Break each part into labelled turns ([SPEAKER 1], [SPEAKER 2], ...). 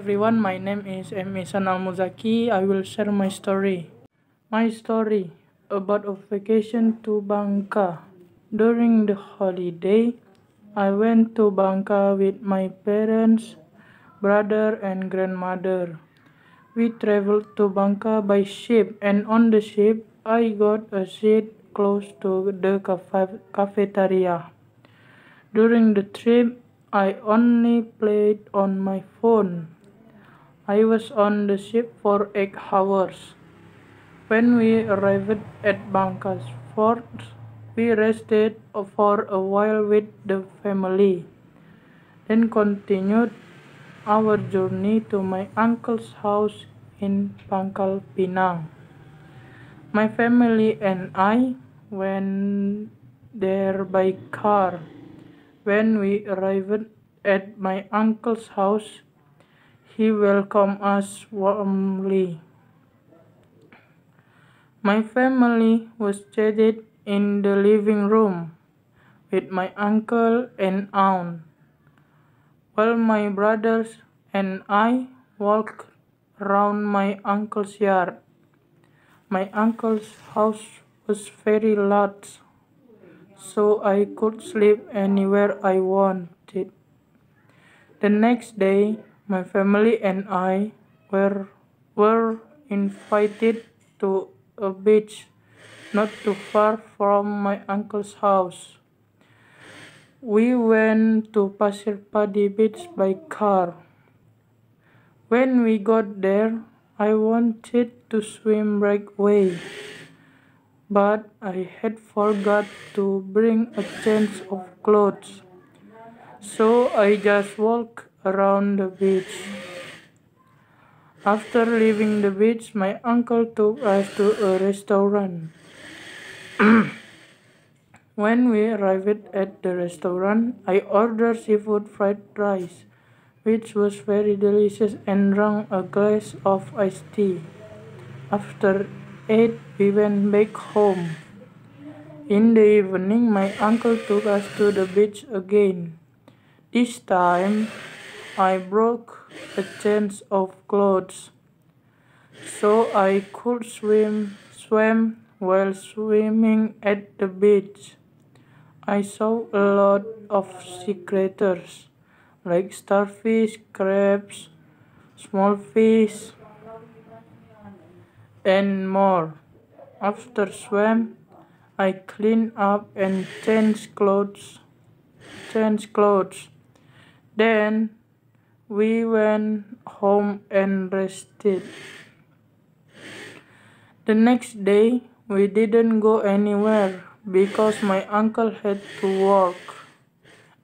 [SPEAKER 1] Everyone, my name is M. Ihsan Al-Muzaki. I will share my story. My story about a vacation to Bangka. During the holiday, I went to Bangka with my parents, brother, and grandmother. We traveled to Bangka by ship, and on the ship, I got a seat close to the cafeteria. During the trip, I only played on my phone. I was on the ship for 8 hours. When we arrived at Bangka's fort, we rested for a while with the family, then continued our journey to my uncle's house in Pangkal Pinang. My family and I went there by car. When we arrived at my uncle's house, he welcomed us warmly. My family was seated in the living room with my uncle and aunt, while my brothers and I walked around my uncle's yard. My uncle's house was very large, so I could sleep anywhere I wanted. The next day, my family and I were invited to a beach not too far from my uncle's house. We went to Pasir Padi Beach by car. When we got there, I wanted to swim right away, but I had forgot to bring a change of clothes, so I just walked around the beach. After leaving the beach, my uncle took us to a restaurant. When we arrived at the restaurant, I ordered seafood fried rice, which was very delicious, and drank a glass of iced tea. After it, we went back home. In the evening, my uncle took us to the beach again. This time, I broke a change of clothes, so I could swim while swimming at the beach. I saw a lot of sea creatures like starfish, crabs, small fish, and more. After swim, I cleaned up and changed clothes. Then we went home and rested. The next day, we didn't go anywhere because my uncle had to work.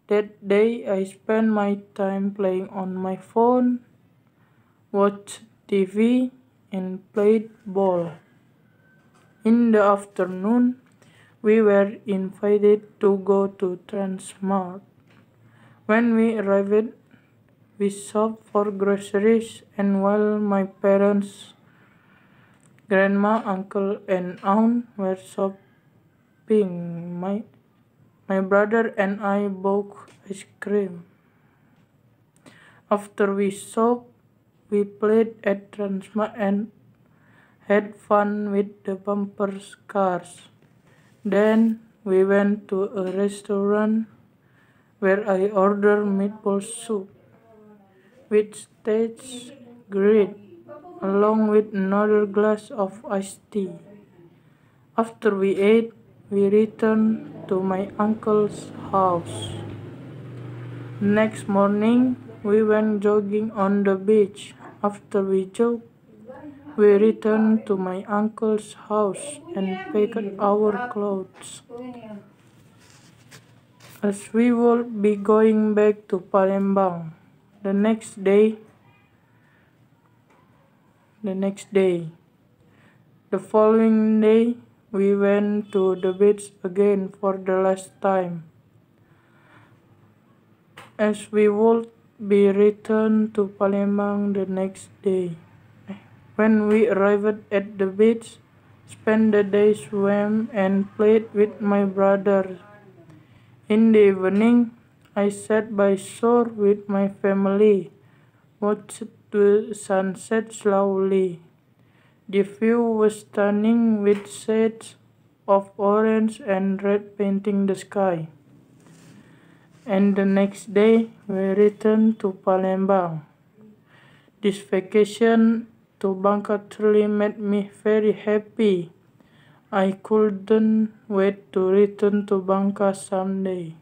[SPEAKER 1] That day, I spent my time playing on my phone, watched TV, and played ball. In the afternoon, we were invited to go to Transmart. When we arrived, we shopped for groceries, and while my parents, grandma, uncle, and aunt were shopping, my brother and I bought ice cream. After we shopped, we played at Transmart and had fun with the bumper cars. Then we went to a restaurant where I ordered meatball soup, which tastes great, along with another glass of iced tea. After we ate, we returned to my uncle's house. Next morning, we went jogging on the beach. After we jogged, we returned to my uncle's house and packed our clothes, as we would be going back to Palembang the next day. The following day, we went to the beach again for the last time, as we would be returned to Palembang the next day. When we arrived at the beach, spent the day swam and played with my brother. In the evening, I sat by shore with my family, watched the sun set slowly. The view was stunning with shades of orange and red painting the sky. And the next day we returned to Palembang. This vacation to Bangka truly made me very happy. I couldn't wait to return to Bangka someday.